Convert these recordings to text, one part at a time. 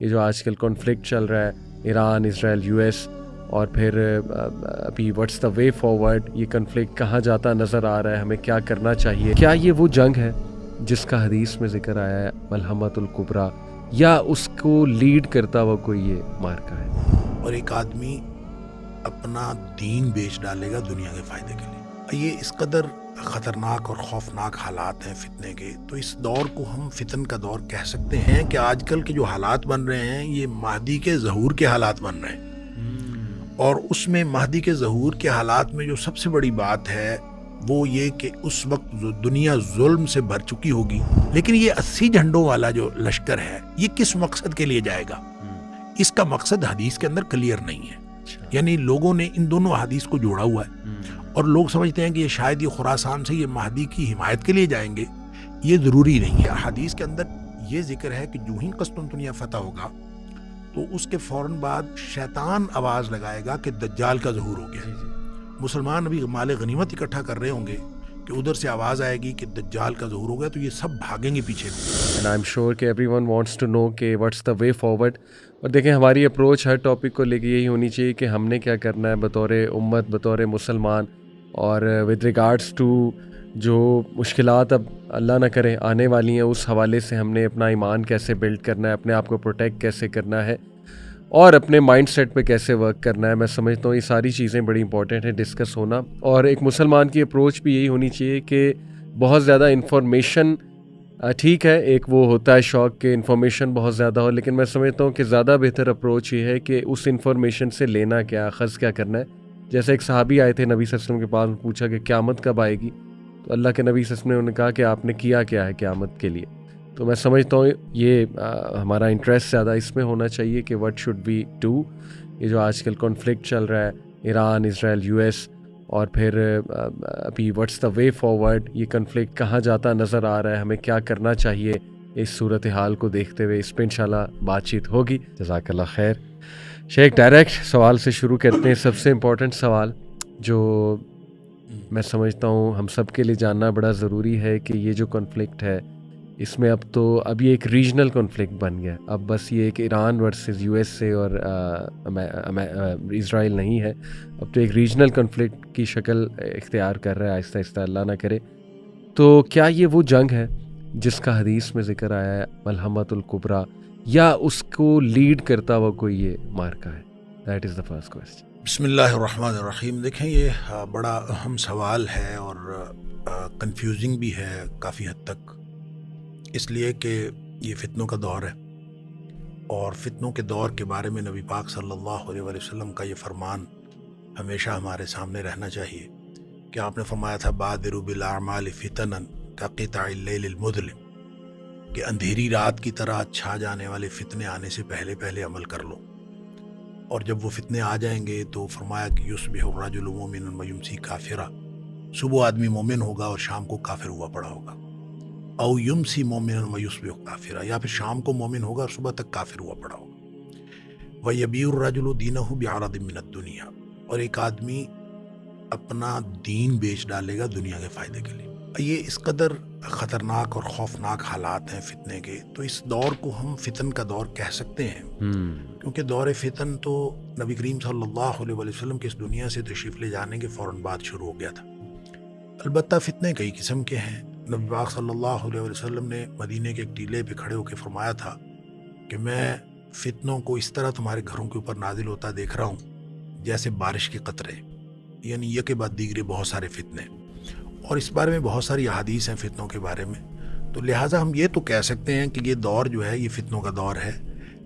یہ جو آج کل کانفلکٹ چل رہا ہے ایران اسرائیل یو ایس، اور پھر ابھی واٹس دا وے فارورڈ، یہ کنفلکٹ کہاں جاتا نظر آ رہا ہے، ہمیں کیا کرنا چاہیے؟ کیا یہ وہ جنگ ہے جس کا حدیث میں ذکر آیا ہے ملحمۃ الکبریٰ، یا اس کو لیڈ کرتا ہوا کوئی یہ مارکا ہے؟ اور ایک آدمی اپنا دین بیچ ڈالے گا دنیا کے فائدے کے لیے. یہ اس قدر خطرناک اور خوفناک حالات ہیں فتنے کے، تو اس دور کو ہم فتن کا دور کہہ سکتے ہیں کہ آج کل کے جو حالات بن رہے ہیں یہ مہدی کے ظہور کے حالات بن رہے ہیں. اور اس میں مہدی کے ظہور کے حالات میں جو سب سے بڑی بات ہے وہ یہ کہ اس وقت دنیا ظلم سے بھر چکی ہوگی، لیکن یہ 80 جھنڈوں والا جو لشکر ہے یہ کس مقصد کے لیے جائے گا، اس کا مقصد حدیث کے اندر کلیئر نہیں ہے. یعنی لوگوں نے ان دونوں حدیث کو جوڑا ہوا ہے اور لوگ سمجھتے ہیں کہ یہ شاید یہ خراسان سے یہ مہدی کی حمایت کے لیے جائیں گے. یہ ضروری نہیں ہے. حدیث کے اندر یہ ذکر ہے کہ جو ہی قسطنطنیہ فتح ہوگا تو اس کے فوراً بعد شیطان آواز لگائے گا کہ دجال کا ظہور ہو گیا. مسلمان ابھی مال غنیمت اکٹھا کر رہے ہوں گے کہ ادھر سے آواز آئے گی کہ دجال کا ظہور ہو گیا، تو یہ سب بھاگیں گے پیچھے. اینڈ آئی ایم شیور کہ every one wants to know کہ واٹس دا وے فارورڈ. اور دیکھیں ہماری اپروچ ہر ٹاپک کو لے کے یہی ہونی چاہیے کہ ہم نے کیا کرنا ہے بطور امت، بطور مسلمان، اور ود ریگارڈس ٹو جو مشکلات اب اللہ نہ کرے آنے والی ہیں، اس حوالے سے ہم نے اپنا ایمان کیسے بلڈ کرنا ہے، اپنے آپ کو پروٹیکٹ کیسے کرنا ہے، اور اپنے مائنڈ سیٹ پہ کیسے ورک کرنا ہے. میں سمجھتا ہوں یہ ساری چیزیں بڑی امپورٹنٹ ہیں ڈسکس ہونا. اور ایک مسلمان کی اپروچ بھی یہی ہونی چاہیے کہ بہت زیادہ انفارمیشن ٹھیک ہے، ایک وہ ہوتا ہے شوق کہ انفارمیشن بہت زیادہ ہو، لیکن میں سمجھتا ہوں کہ زیادہ بہتر اپروچ یہ ہے کہ اس انفارمیشن سے لینا کیا، اخذ کیا کرنا ہے. جیسے ایک صحابی آئے تھے نبی صلی اللہ علیہ وسلم کے پاس، پوچھا کہ قیامت کب آئے گی، تو اللہ کے نبی صلی اللہ علیہ وسلم نے انہوں نے کہا کہ آپ نے کیا کیا ہے قیامت کے لیے. تو میں سمجھتا ہوں یہ ہمارا انٹرسٹ زیادہ اس میں ہونا چاہیے کہ وٹ شوڈ بی ڈو. یہ جو آج کل کانفلکٹ چل رہا ہے ایران اسرائیل یو ایس، اور پھر ابھی واٹس دا وے فارورڈ، یہ کنفلکٹ کہاں جاتا نظر آ رہا ہے، ہمیں کیا کرنا چاہیے اس صورتحال کو دیکھتے ہوئے، اس پہ انشاءاللہ بات چیت ہوگی. جزاک اللہ خیر. شیخ ڈائریکٹ سوال سے شروع کرتے ہیں. سب سے امپورٹنٹ سوال جو میں سمجھتا ہوں ہم سب کے لیے جاننا بڑا ضروری ہے کہ یہ جو کنفلکٹ ہے اس میں اب یہ ایک ریجنل کنفلکٹ بن گیا. اب بس یہ ایک ایران ورسز یو ایس سے اور اسرائیل نہیں ہے، اب تو ایک ریجنل کنفلکٹ کی شکل اختیار کر رہا ہے آہستہ آہستہ، اللہ نہ کرے. تو کیا یہ وہ جنگ ہے جس کا حدیث میں ذکر آیا ہے ملحمۃ الکبریٰ، یا اس کو لیڈ کرتا ہوا کوئی یہ مارکا ہے؟ That is the first question. بسم اللہ الرحمن الرحیم. دیکھیں یہ بڑا اہم سوال ہے اور کنفیوزنگ بھی ہے کافی حد تک، اس لیے کہ یہ فتنوں کا دور ہے، اور فتنوں کے دور کے بارے میں نبی پاک صلی اللہ علیہ وسلم کا یہ فرمان ہمیشہ ہمارے سامنے رہنا چاہیے کہ آپ نے فرمایا تھا بادروا بالاعمال فتنا کقطع اللیل المظلم، کہ اندھیری رات کی طرح چھا جانے والے فتنے آنے سے پہلے پہلے عمل کر لو. اور جب وہ فتنے آ جائیں گے تو فرمایا کہ یصبح الرجل مؤمنا ویمسی کافرا، صبح آدمی مومن ہوگا اور شام کو کافر ہوا پڑا ہوگا. او یمسی مومنا ویصبح کافرا، یا پھر شام کو مومن ہوگا اور صبح تک کافر ہوا پڑا ہوگا. ویبیع الرجل دینہ بعرض من الدنیا، اور ایک آدمی اپنا دین بیچ ڈالے گا دنیا کے فائدے کے لیے. یہ اس قدر خطرناک اور خوفناک حالات ہیں فتنے کے، تو اس دور کو ہم فتن کا دور کہہ سکتے ہیں، کیونکہ دور فتن تو نبی کریم صلی اللہ علیہ وسلم کے اس دنیا سے تشریف لے جانے کے فوراً بعد شروع ہو گیا تھا. البتہ فتنے کئی قسم کے ہیں. نبی پاک صلی اللہ علیہ وسلم نے مدینے کے ایک ٹیلے پہ کھڑے ہو کے فرمایا تھا کہ میں فتنوں کو اس طرح تمہارے گھروں کے اوپر نازل ہوتا دیکھ رہا ہوں جیسے بارش کے قطرے، یعنی یہ کے بعد دیگرے بہت سارے فتنے. اور اس بارے میں بہت ساری احادیث ہیں فتنوں کے بارے میں، تو لہٰذا ہم یہ تو کہہ سکتے ہیں کہ یہ دور جو ہے یہ فتنوں کا دور ہے.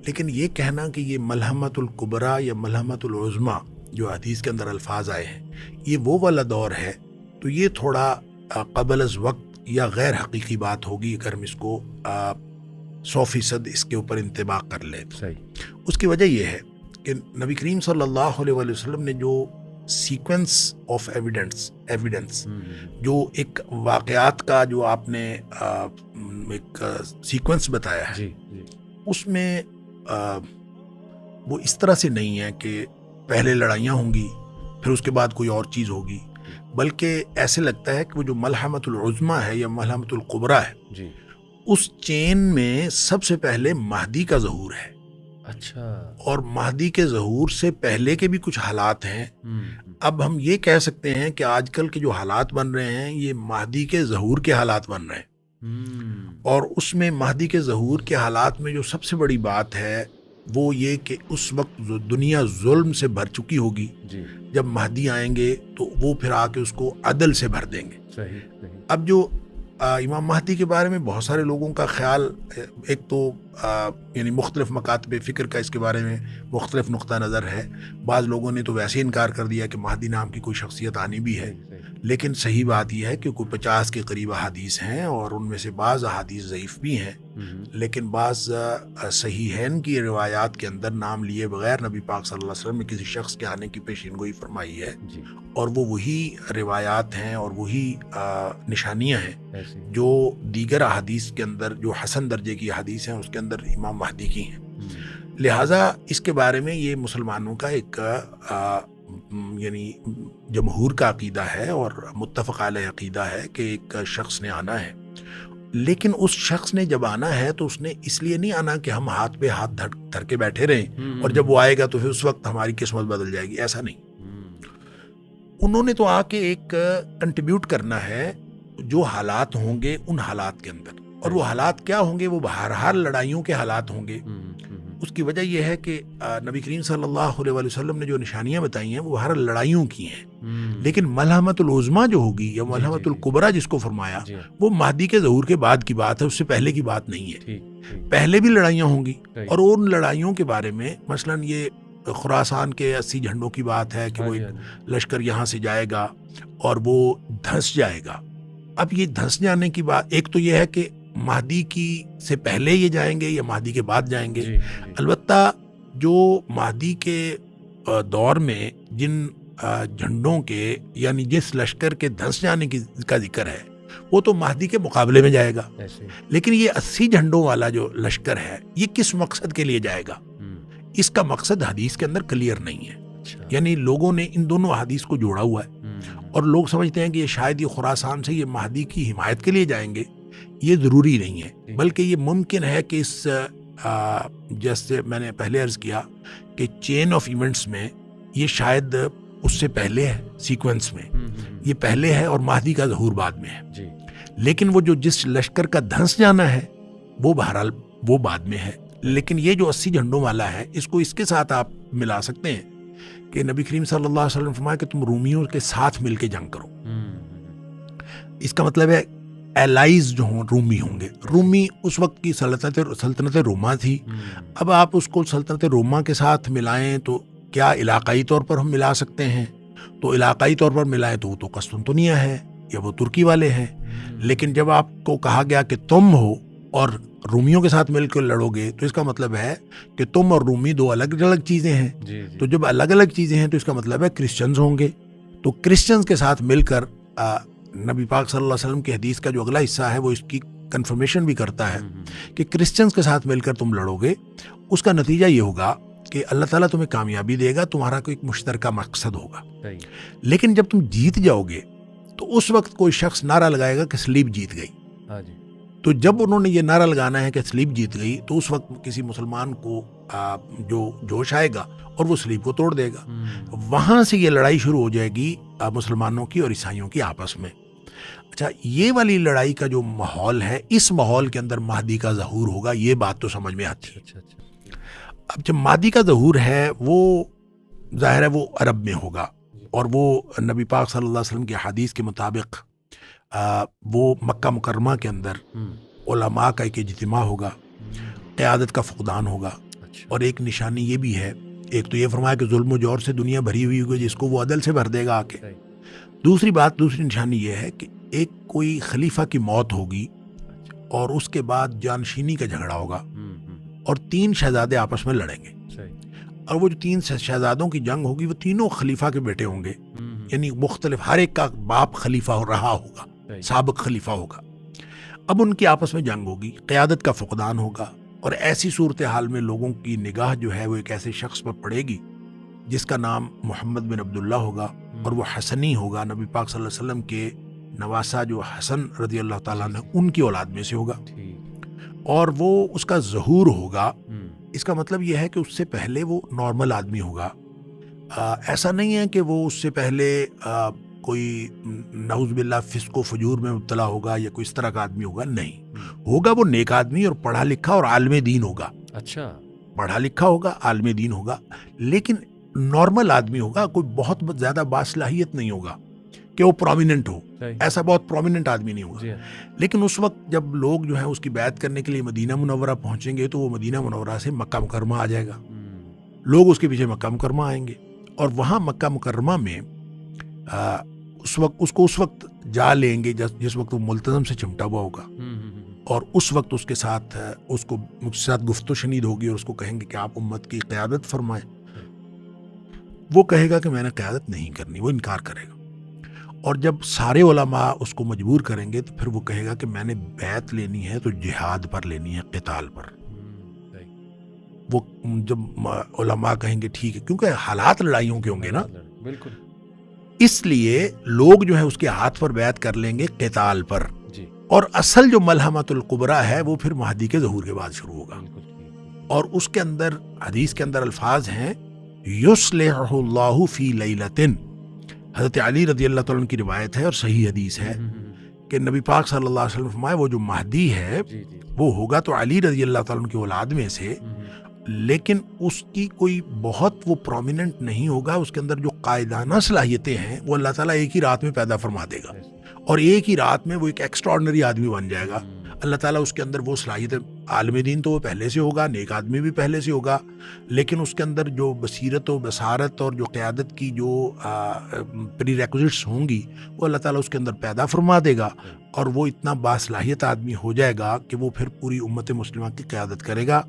لیکن یہ کہنا کہ یہ ملحمۃ الکبریٰ یا ملحمۃ العظمیٰ جو حدیث کے اندر الفاظ آئے ہیں یہ وہ والا دور ہے، تو یہ تھوڑا قبل از وقت یا غیر حقیقی بات ہوگی اگر ہم اس کو 100% اس کے اوپر انطباق کر لیں. صحیح. اس کی وجہ یہ ہے کہ نبی کریم صلی اللہ علیہ وسلم نے جو سیکوینس آف ایویڈنس جو ایک واقعات کا جو آپ نے ایک سیکوینس بتایا ہے، اس میں وہ اس طرح سے نہیں ہے کہ پہلے لڑائیاں ہوں گی پھر اس کے بعد کوئی اور چیز ہوگی، بلکہ ایسے لگتا ہے کہ وہ جو ملحمۃ العظمیٰ ہے یا ملحمۃ الکبریٰ ہے، اس چین میں سب سے پہلے مہدی کا ظہور ہے. اچھا. اور مہدی کے ظہور سے پہلے کے بھی کچھ حالات ہیں. اب ہم یہ کہہ سکتے ہیں کہ آج کل کے جو حالات بن رہے ہیں یہ مہدی کے ظہور کے حالات بن رہے ہیں. اور اس میں مہدی کے ظہور کے حالات میں جو سب سے بڑی بات ہے وہ یہ کہ اس وقت دنیا ظلم سے بھر چکی ہوگی. جب مہدی آئیں گے تو وہ پھر آ کے اس کو عدل سے بھر دیں گے. صحیح. اب جو امام مہدی کے بارے میں بہت سارے لوگوں کا خیال، ایک تو یعنی مختلف مکاتب فکر کا اس کے بارے میں مختلف نقطہ نظر ہے. بعض لوگوں نے تو ویسے انکار کر دیا کہ مہدی نام کی کوئی شخصیت آنی بھی ہے. لیکن صحیح بات یہ ہے کہ کوئی 50 کے قریب احادیث ہیں اور ان میں سے بعض احادیث ضعیف بھی ہیں، لیکن بعض صحیحین کی روایات کے اندر نام لیے بغیر نبی پاک صلی اللہ علیہ وسلم نے کسی شخص کے آنے کی پیشین گوئی فرمائی ہے. اور وہ وہی روایات ہیں اور وہی نشانیاں ہیں جو دیگر احادیث کے اندر، جو حسن درجے کی احادیث ہیں اس کے اندر امام مہدی کی ہیں. لہٰذا اس کے بارے میں یہ مسلمانوں کا ایک یعنی جمہور کا عقیدہ ہے اور متفق علیہ عقیدہ ہے کہ ایک شخص نے آنا ہے. لیکن اس شخص نے جب آنا ہے تو اس نے اس لیے نہیں آنا کہ ہم ہاتھ پہ ہاتھ دھر کے بیٹھے رہیں اور جب وہ آئے گا تو پھر اس وقت ہماری قسمت بدل جائے گی. ایسا نہیں. انہوں نے تو آ کے ایک کنٹریبیوٹ کرنا ہے جو حالات ہوں گے ان حالات کے اندر. اور وہ حالات کیا ہوں گے؟ وہ بہرحال لڑائیوں کے حالات ہوں گے. اس کی وجہ یہ ہے کہ نبی کریم صلی اللہ علیہ وسلم نے جو نشانیاں بتائی ہیں وہ ہر لڑائیوں کی ہیں. لیکن ملحمت العظمیٰ جو ہوگی یا ملحمت الکبریٰ جس کو فرمایا، وہ مہدی کے ظہور کے بعد کی بات ہے، اس سے پہلے کی بات نہیں ہے. پہلے بھی لڑائیاں ہوں گی اور ان لڑائیوں کے بارے میں مثلاً یہ خراسان کے 80 جھنڈوں کی بات ہے کہ وہ ایک لشکر یہاں سے جائے گا اور وہ دھنس جائے گا. اب یہ دھنس جانے کی بات، ایک تو یہ ہے کہ مہدی کی سے پہلے یہ جائیں گے یا مہدی کے بعد جائیں گے. البتہ جو مہدی کے دور میں جن جھنڈوں کے یعنی جس لشکر کے دھنس جانے کا ذکر ہے وہ تو مہدی کے مقابلے میں جائے گا. لیکن یہ 80 جھنڈوں والا جو لشکر ہے یہ کس مقصد کے لیے جائے گا؟ اس کا مقصد حدیث کے اندر کلیئر نہیں ہے. یعنی لوگوں نے ان دونوں حدیث کو جوڑا ہوا ہے اور لوگ سمجھتے ہیں کہ یہ شاید یہ خراسان سے یہ مہدی کی حمایت کے لیے جائیں گے. یہ ضروری نہیں ہے، بلکہ یہ ممکن ہے کہ اس جیسے میں نے پہلے عرض کیا کہ چین آف ایونٹس میں یہ شاید اس سے پہلے ہے، سیکوینس میں یہ پہلے ہے اور مہدی کا ظہور بعد میں ہے. لیکن وہ جو جس لشکر کا دھنس جانا ہے وہ بہرحال وہ بعد میں ہے. لیکن یہ جو 80 جھنڈوں والا ہے اس کو اس کے ساتھ آپ ملا سکتے ہیں کہ نبی کریم صلی اللہ علیہ وسلم فرمایا کہ تم رومیوں کے ساتھ مل کے جنگ کرو. اس کا مطلب ہے ایلائز جو ہوں رومی ہوں گے. رومی اس وقت کی سلطنت روما تھی. اب آپ اس کو سلطنت روما کے ساتھ ملائیں تو کیا علاقائی طور پر ہم ملا سکتے ہیں؟ تو علاقائی طور پر ملائیں تو وہ تو قسطنطنیہ ہے یا وہ ترکی والے ہیں. لیکن جب آپ کو کہا گیا کہ تم ہو اور رومیوں کے ساتھ مل کر لڑو گے تو اس کا مطلب ہے کہ تم اور رومی دو الگ الگ چیزیں ہیں. تو جب الگ الگ چیزیں ہیں تو اس کا مطلب ہے کرسچنز ہوں گے. تو کرسچنز کے ساتھ مل کر نبی پاک صلی اللہ علیہ وسلم کی حدیث کا جو اگلا حصہ ہے وہ اس کی کنفرمیشن بھی کرتا ہے کہ کرسچنز کے ساتھ مل کر تم لڑو گے. اس کا نتیجہ یہ ہوگا کہ اللہ تعالیٰ تمہیں کامیابی دے گا، تمہارا کوئی مشترکہ مقصد ہوگا. لیکن جب تم جیت جاؤ گے تو اس وقت کوئی شخص نعرہ لگائے گا کہ صلیب جیت گئی. تو جب انہوں نے یہ نعرہ لگانا ہے کہ صلیب جیت گئی تو اس وقت کسی مسلمان کو جو جوش آئے گا اور وہ صلیب کو توڑ دے گا. وہاں سے یہ لڑائی شروع ہو جائے گی مسلمانوں کی اور عیسائیوں کی آپس میں. اچھا، یہ والی لڑائی کا جو ماحول ہے، اس ماحول کے اندر مہدی کا ظہور ہوگا. یہ بات تو سمجھ میں آتی ہے. اب جب مہدی کا ظہور ہے وہ ظاہر ہے وہ عرب میں ہوگا اور وہ نبی پاک صلی اللہ علیہ وسلم کی حدیث کے مطابق وہ مکہ مکرمہ کے اندر علماء کا ایک اجتماع ہوگا، قیادت کا فقدان ہوگا. اور ایک نشانی یہ بھی ہے، ایک تو یہ فرمایا کہ ظلم و جور سے دنیا بھری ہوئی ہوگی جس کو وہ عدل سے بھر دے گا آ کے. دوسری نشانی یہ ہے کہ ایک کوئی خلیفہ کی موت ہوگی اور اس کے بعد جانشینی کا جھگڑا ہوگا اور 3 شہزادے آپس میں لڑیں گے. اور وہ جو 3 شہزادوں کی جنگ ہوگی وہ تینوں خلیفہ کے بیٹے ہوں گے، یعنی مختلف ہر ایک کا باپ خلیفہ رہا ہوگا، سابق خلیفہ ہوگا. اب ان کی آپس میں جنگ ہوگی، قیادت کا فقدان ہوگا اور ایسی صورتحال میں لوگوں کی نگاہ جو ہے وہ ایک ایسے شخص پر پڑے گی جس کا نام محمد بن عبداللہ ہوگا اور وہ حسنی ہوگا. نبی پاک صلی اللہ علیہ وسلم کے نواسا جو حسن رضی اللہ تعالیٰ عنہ ان کی اولاد میں سے ہوگا اور وہ اس کا ظہور ہوگا اس کا مطلب یہ ہے کہ اس سے پہلے وہ نارمل آدمی ہوگا. ایسا نہیں ہے کہ وہ اس سے پہلے کوئی نعوذ باللہ فسق و فجور میں مبتلا ہوگا یا کوئی اس طرح کا آدمی ہوگا. نہیں ہوگا، وہ نیک آدمی اور پڑھا لکھا اور عالم دین ہوگا. اچھا، پڑھا لکھا ہوگا، عالم دین ہوگا، لیکن نارمل آدمی ہوگا. کوئی بہت زیادہ باصلاحیت نہیں ہوگا کہ وہ پرومیننٹ ہو. ایسا بہت پرومیننٹ آدمی نہیں ہوگا. لیکن اس وقت جب لوگ جو ہیں اس کی بیعت کرنے کے لیے مدینہ منورہ پہنچیں گے تو وہ مدینہ منورہ سے مکہ مکرمہ آ جائے گا. لوگ اس کے پیچھے مکہ مکرمہ آئیں گے اور وہاں مکہ مکرمہ میں اس وقت جا لیں گے جس وقت وہ ملتزم سے چمٹا ہوا ہوگا. اور اس وقت اس کے ساتھ گفت و شنید ہوگی اور اس کو کہیں گے کہ آپ امت کی قیادت فرمائیں. وہ کہے گا کہ میں نے قیادت نہیں کرنی، وہ انکار کرے گا. اور جب سارے علماء اس کو مجبور کریں گے تو پھر وہ کہے گا کہ میں نے بیعت لینی ہے تو جہاد پر لینی ہے، قتال پر. وہ جب علماء کہیں گے ٹھیک ہے، کیونکہ حالات لڑائیوں کے ہوں گے نا، بالکل، اس لیے لوگ جو ہے اس کے ہاتھ پر بیعت کر لیں گے قتال پر. اور اصل جو ملحمۃ الکبریٰ ہے وہ پھر مہدی کے ظہور کے بعد شروع ہوگا. اور اس کے اندر حدیث کے اندر الفاظ ہیں یصلح اللہ فی لیلۃ. حضرت علی رضی اللہ تعالیٰ عنہ کی روایت ہے اور صحیح حدیث ہے کہ نبی پاک صلی اللہ علیہ وسلم فرمائے وہ جو مہدی ہے وہ ہوگا تو علی رضی اللہ تعالیٰ عنہ کی اولاد میں سے، لیکن اس کی کوئی بہت وہ پرومیننٹ نہیں ہوگا. اس کے اندر جو قائدانہ صلاحیتیں ہیں وہ اللہ تعالیٰ ایک ہی رات میں پیدا فرما دے گا اور ایک ہی رات میں وہ ایک ایکسٹراڈنری آدمی بن جائے گا. اللہ تعالیٰ اس کے اندر وہ صلاحیت، عالم دین تو وہ پہلے سے ہوگا، نیک آدمی بھی پہلے سے ہوگا، لیکن اس کے اندر جو بصیرت و بصارت اور جو قیادت کی جو پری ریکوزٹس ہوں گی وہ اللہ تعالیٰ اس کے اندر پیدا فرما دے گا. اور وہ اتنا باصلاحیت آدمی ہو جائے گا کہ وہ پھر پوری امت مسلمہ کی قیادت کرے گا.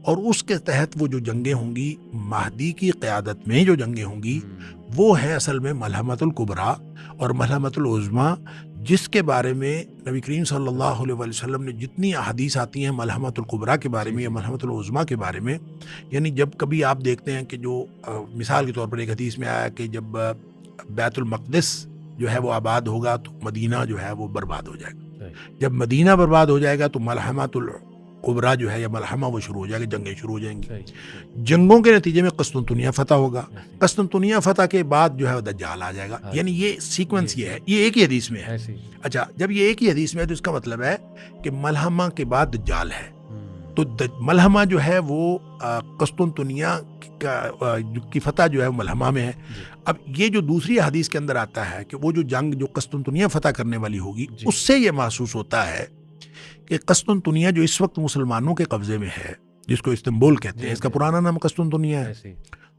اور اس کے تحت وہ جو جنگیں ہوں گی، مہدی کی قیادت میں جو جنگیں ہوں گی وہ ہے اصل میں ملحمۃ الکبریٰ اور ملحمۃ العظمیٰ، جس کے بارے میں نبی کریم صلی اللہ علیہ وسلم نے جتنی احادیث آتی ہیں ملحمۃ الکبریٰ کے بارے میں یا ملحمۃ العظمیٰ کے بارے میں، یعنی جب کبھی آپ دیکھتے ہیں کہ جو مثال کے طور پر ایک حدیث میں آیا کہ جب بیت المقدس جو ہے وہ آباد ہوگا تو مدینہ جو ہے وہ برباد ہو جائے گا. جب مدینہ برباد ہو جائے گا تو ملحمۃ الکبریٰ جو ہے یا ملحمہ وہ شروع ہو جائے گا، جنگیں شروع ہو جائیں گی. جنگوں کے نتیجے میں قسطنطنیہ فتح ہوگا. قسطنطنیہ فتح کے بعد جو ہے وہ دجال آ جائے گا. یعنی یہ سیکوینس یہ ہے، یہ ایک ہی حدیث میں ہے. اچھا، جب یہ ایک ہی حدیث میں ہے تو اس کا مطلب ہے کہ ملحمہ کے بعد دجال ہے. تو ملحمہ جو ہے وہ قسطنطنیہ کی فتح جو ہے ملحمہ میں ہے. اب یہ جو دوسری حدیث کے اندر آتا ہے کہ وہ جو جنگ جو قسطنطنیہ فتح کرنے والی ہوگی اس سے یہ محسوس ہوتا ہے کہ قسطنطنیہ جو اس وقت مسلمانوں کے قبضے میں ہے، جس کو استنبول کہتے ہیں، اس کا پرانا نام قسطنطنیہ ہے.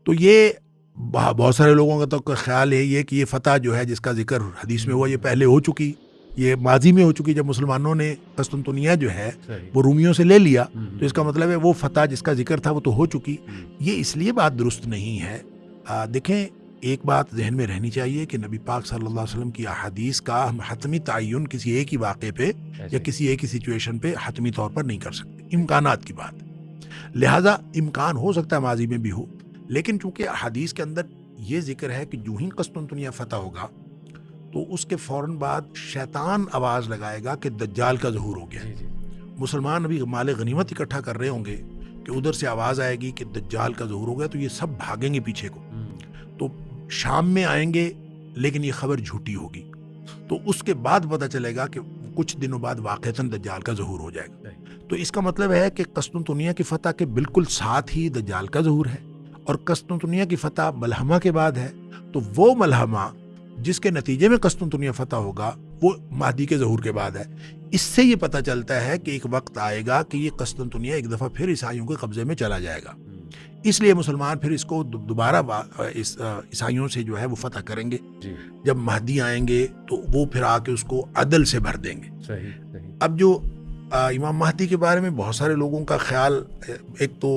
تو یہ بہت سارے لوگوں کا تو خیال ہے یہ کہ یہ فتح جو ہے جس کا ذکر حدیث میں ہوا یہ پہلے ہو چکی، یہ ماضی میں ہو چکی. جب مسلمانوں نے قسطنطنیہ جو ہے وہ رومیوں سے لے لیا تو اس کا مطلب ہے وہ فتح جس کا ذکر تھا وہ تو ہو چکی. یہ اس لیے بات درست نہیں ہے. دیکھیں، ایک بات ذہن میں رہنی چاہیے کہ نبی پاک صلی اللہ علیہ وسلم کی احادیث کا ہم حتمی تعین کسی ایک ہی واقعے پہ یا کسی ایک ہی سچویشن پہ حتمی طور پر نہیں کر سکتے. امکانات کی بات، لہٰذا امکان ہو سکتا ہے ماضی میں بھی ہو، لیکن چونکہ احادیث کے اندر یہ ذکر ہے کہ جو ہی قسطنطنیہ فتح ہوگا تو اس کے فوراً بعد شیطان آواز لگائے گا کہ دجال کا ظہور ہو گیا. مسلمان ابھی مال غنیمت اکٹھا کر رہے ہوں گے کہ ادھر سے آواز آئے گی کہ دجال کا ظہور ہو گیا، تو یہ سب بھاگیں گے پیچھے کو. تو شام میں آئیں گے لیکن یہ خبر جھوٹی ہوگی. تو اس کے بعد پتہ چلے گا کہ کچھ دنوں بعد واقعتاً دجال کا ظہور ہو جائے گا. تو اس کا مطلب ہے کہ قسطنطنیہ کی فتح کے بالکل ساتھ ہی دجال کا ظہور ہے، اور قسطنطنیہ کی فتح ملحمہ کے بعد ہے. تو وہ ملحمہ جس کے نتیجے میں قسطنطنیہ فتح ہوگا وہ مہدی کے ظہور کے بعد ہے. اس سے یہ پتہ چلتا ہے کہ ایک وقت آئے گا کہ یہ قسطنطنیہ ایک دفعہ پھر عیسائیوں کے قبضے میں چلا جائے گا. اس لیے مسلمان پھر اس کو دوبارہ عیسائیوں سے جو ہے وہ فتح کریں گے. جب مہدی آئیں گے تو وہ پھر آ کے اس کو عدل سے بھر دیں گے. اب جو امام مہدی کے بارے میں بہت سارے لوگوں کا خیال، ایک تو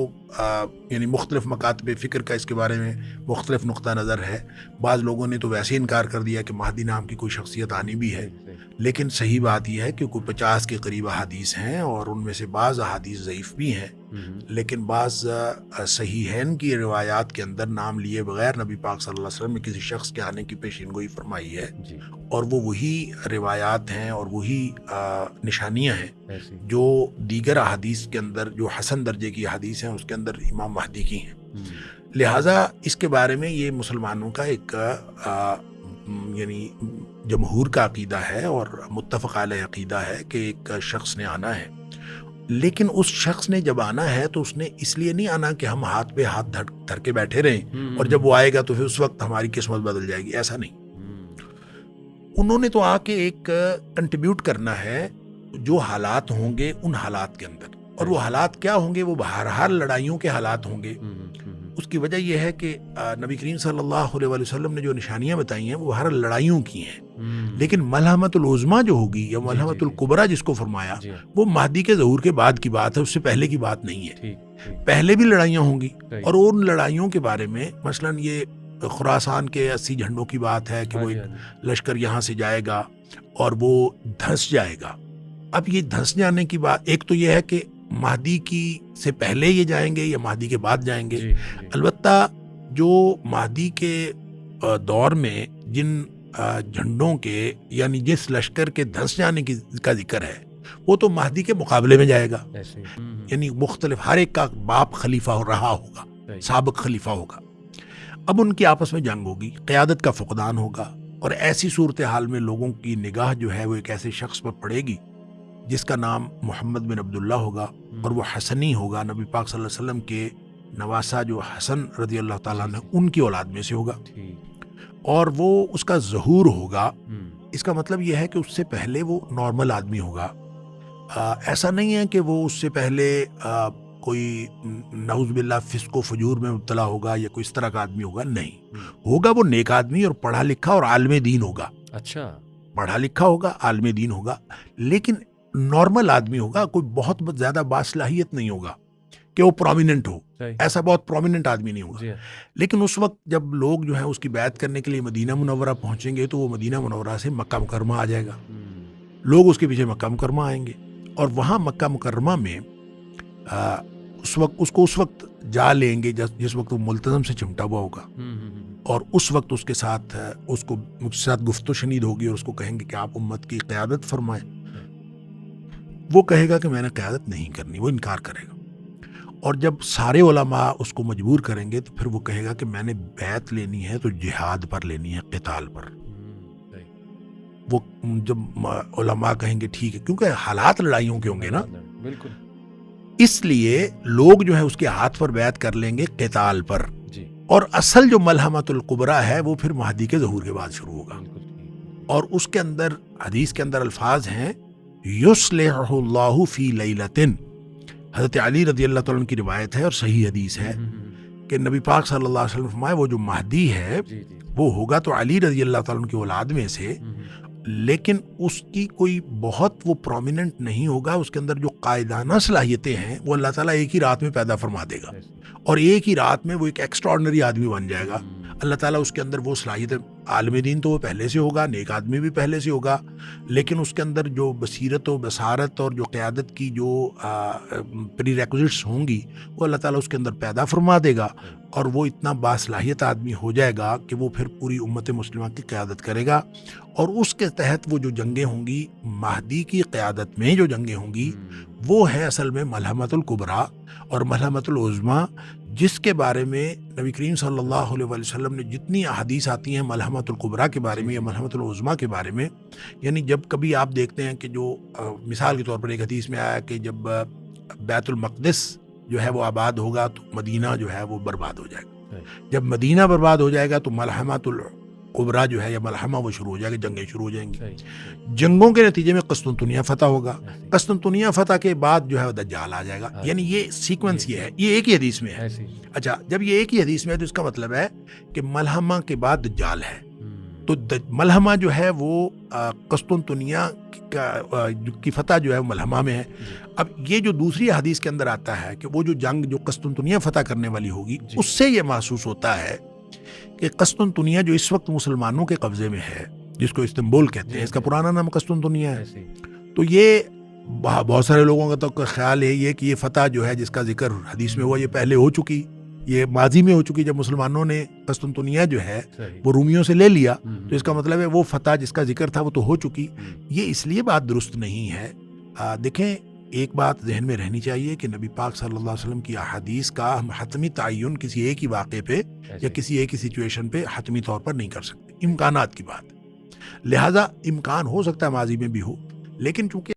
یعنی مختلف مکاتب فکر کا اس کے بارے میں مختلف نقطہ نظر ہے. بعض لوگوں نے تو ویسے انکار کر دیا کہ مہدی نام کی کوئی شخصیت آنی بھی ہے. لیکن صحیح بات یہ ہے کہ کوئی 50 کے قریب احادیث ہیں اور ان میں سے بعض احادیث ضعیف بھی ہیں، لیکن بعض صحیحین کی روایات کے اندر نام لیے بغیر نبی پاک صلی اللہ علیہ وسلم نے کسی شخص کے آنے کی پیشین گوئی فرمائی ہے، اور وہ وہی روایات ہیں اور وہی نشانیاں ہیں جو دیگر احادیث کے اندر، جو حسن درجے کی احادیث ہیں اس کے اندر امام مہدی کی ہیں۔ لہٰذا اس کے بارے میں یہ مسلمانوں کا ایک یعنی جمہور کا عقیدہ ہے اور متفق علیہ عقیدہ ہے کہ ایک شخص نے آنا ہے، لیکن اس شخص نے جب آنا ہے تو اس نے اس لیے نہیں آنا کہ ہم ہاتھ پہ ہاتھ دھر کے بیٹھے رہیں اور جب وہ آئے گا تو پھر اس وقت ہماری قسمت بدل جائے گی، ایسا نہیں۔ انہوں نے تو آ کے ایک کنٹریبیوٹ کرنا ہے جو حالات ہوں گے ان حالات کے اندر، اور وہ حالات کیا ہوں گے؟ وہ بہرحال لڑائیوں کے حالات ہوں گے۔ اس کی وجہ یہ ہے کہ نبی کریم صلی اللہ علیہ وسلم نے جو نشانیاں بتائی ہیں وہ ہر لڑائیوں کی ہیں، لیکن ملحمت العظمیٰ جو ہوگی یا ملحمت الکبریٰ جس کو فرمایا، وہ مہدی کے ظہور کے بعد کی بات ہے، اس سے پہلے کی بات نہیں ہے۔ پہلے بھی لڑائیاں ہوں گی، اور ان لڑائیوں کے بارے میں مثلاً یہ خراسان کے 80 جھنڈوں کی بات ہے کہ وہ ایک لشکر یہاں سے جائے گا اور وہ دھنس جائے گا۔ اب یہ دھنس جانے کی بات، ایک تو یہ ہے کہ مہدی کی سے پہلے یہ جائیں گے یا مہدی کے بعد جائیں گے۔ البتہ جو مہدی کے دور میں جن جھنڈوں کے یعنی جس لشکر کے دھنس جانے کا ذکر ہے وہ تو مہدی کے مقابلے میں جائے گا، یعنی مختلف ہر ایک کا باپ خلیفہ رہا ہوگا، سابق خلیفہ ہوگا۔ اب ان کی آپس میں جنگ ہوگی، قیادت کا فقدان ہوگا، اور ایسی صورتحال میں لوگوں کی نگاہ جو ہے وہ ایک ایسے شخص پر پڑے گی جس کا نام محمد بن عبداللہ ہوگا، اور وہ حسنی ہوگا، نبی پاک صلی اللہ علیہ وسلم کے نواسا جو حسن رضی اللہ تعالیٰ عنہ ان کی اولاد میں سے ہوگا، اور وہ اس کا ظہور ہوگا۔ اس کا مطلب یہ ہے کہ اس سے پہلے وہ نارمل آدمی ہوگا، ایسا نہیں ہے کہ وہ اس سے پہلے کوئی نعوذ باللہ فسق و فجور میں مبتلا ہوگا یا کوئی اس طرح کا آدمی ہوگا، نہیں ہوگا، وہ نیک آدمی اور پڑھا لکھا اور عالم دین ہوگا۔ اچھا، پڑھا لکھا ہوگا، عالم دین ہوگا، لیکن نارمل آدمی ہوگا، کوئی بہت زیادہ باصلاحیت نہیں ہوگا کہ وہ پرومیننٹ ہو، ایسا بہت پرومیننٹ آدمی نہیں ہوگا۔ لیکن اس وقت جب لوگ جو ہیں اس کی بیعت کرنے کے لیے مدینہ منورہ پہنچیں گے تو وہ مدینہ منورہ سے مکہ مکرمہ آ جائے گا، لوگ اس کے پیچھے مکہ مکرمہ آئیں گے، اور وہاں مکہ مکرمہ میں اس وقت جا لیں گے جس وقت وہ ملتزم سے چمٹا ہوا ہوگا، اور اس وقت اس کے ساتھ گفت و شنید ہوگی، اور اس کو کہیں گے کہ آپ امت کی قیادت فرمائیں۔ وہ کہے گا کہ میں نے قیادت نہیں کرنی، وہ انکار کرے گا، اور جب سارے علماء اس کو مجبور کریں گے تو پھر وہ کہے گا کہ میں نے بیعت لینی ہے تو جہاد پر لینی ہے، قتال پر۔ وہ جب علماء کہیں گے ٹھیک ہے، کیونکہ حالات لڑائیوں کے ہوں گے نا، بالکل، اس لیے لوگ جو ہے اس کے ہاتھ پر بیعت کر لیں گے قتال پر، اور اصل جو ملحمت الکبریٰ ہے وہ پھر مہدی کے ظہور کے بعد شروع ہوگا، اور اس کے اندر حدیث کے اندر الفاظ ہیں یصلح اللہ فی لیلۃ، حضرت علی رضی اللہ تعالیٰ عنہ کی روایت ہے اور صحیح حدیث ہے کہ نبی پاک صلی اللہ علیہ وسلم فرمائے وہ جو مہدی ہے وہ ہوگا تو علی رضی اللہ تعالیٰ عنہ کی اولاد میں سے، لیکن اس کی کوئی بہت وہ پرومیننٹ نہیں ہوگا، اس کے اندر جو قائدانہ صلاحیتیں ہیں وہ اللہ تعالیٰ ایک ہی رات میں پیدا فرما دے گا، اور ایک ہی رات میں وہ ایک ایکسٹراڈنری آدمی بن جائے گا۔ اللہ تعالیٰ اس کے اندر وہ صلاحیت، عالم دین تو وہ پہلے سے ہوگا، نیک آدمی بھی پہلے سے ہوگا، لیکن اس کے اندر جو بصیرت و بصارت اور جو قیادت کی جو پری ریکوزٹس ہوں گی وہ اللہ تعالیٰ اس کے اندر پیدا فرما دے گا، اور وہ اتنا باصلاحیت آدمی ہو جائے گا کہ وہ پھر پوری امت مسلمہ کی قیادت کرے گا، اور اس کے تحت وہ جو جنگیں ہوں گی، مہدی کی قیادت میں جو جنگیں ہوں گی وہ ہے اصل میں ملحمت الکبریٰ اور ملحمت العظمیٰ، جس کے بارے میں نبی کریم صلی اللہ علیہ وسلم نے جتنی احادیث آتی ہیں ملحمت الکبریٰ کے بارے میں یا ملحمت العظمیٰ کے بارے میں، یعنی جب کبھی آپ دیکھتے ہیں کہ جو مثال کے طور پر ایک حدیث میں آیا کہ جب بیت المقدس جو ہے وہ آباد ہوگا تو مدینہ جو ہے وہ برباد ہو جائے گا، جب مدینہ برباد ہو جائے گا تو ملحمت الکبریٰ جو ہے یا ملحمہ وہ شروع ہو جائے گا، جنگیں شروع ہو جائیں گی، جنگوں کے نتیجے میں قسطنطنیہ فتح ہوگا، قسطنطنیہ فتح کے بعد جو ہے دجال آ جائے گا، یعنی یہ سیکوینس یہ ہے، یہ ایک ہی حدیث میں ہے۔ اچھا، جب یہ ایک ہی حدیث میں ہے تو اس کا مطلب ہے کہ ملحمہ کے بعد دجال ہے، تو ملحمہ جو ہے وہ قسطنطنیہ کی فتح جو ہے ملحمہ میں ہے۔ اب یہ جو دوسری حدیث کے اندر آتا ہے کہ وہ جو جنگ جو قسطنطنیہ فتح کرنے والی ہوگی، اس سے یہ محسوس ہوتا ہے کہ قسطنطنیہ جو اس وقت مسلمانوں کے قبضے میں ہے جس کو استنبول کہتے ہیں، اس کا پرانا نام قسطنطنیہ ہے۔ ایسے ہی۔ تو یہ بہت سارے لوگوں کا تو خیال ہے یہ کہ یہ فتح جو ہے جس کا ذکر حدیث میں ہوا، یہ پہلے ہو چکی، یہ ماضی میں ہو چکی، جب مسلمانوں نے قسطنطنیہ جو ہے صحیح۔ وہ رومیوں سے لے لیا، تو اس کا مطلب ہے وہ فتح جس کا ذکر تھا وہ تو ہو چکی۔ ہم، یہ اس لیے بات درست نہیں ہے۔ دیکھیں، ایک بات ذہن میں رہنی چاہیے کہ نبی پاک صلی اللہ علیہ وسلم کی احادیث کا ہم حتمی تعین کسی ایک ہی واقعے پہ ایسے یا ہی۔ کسی ایک ہی سچویشن پہ حتمی طور پر نہیں کر سکتے، امکانات کی بات ہے۔ لہٰذا امکان ہو سکتا ہے ماضی میں بھی ہو، لیکن چونکہ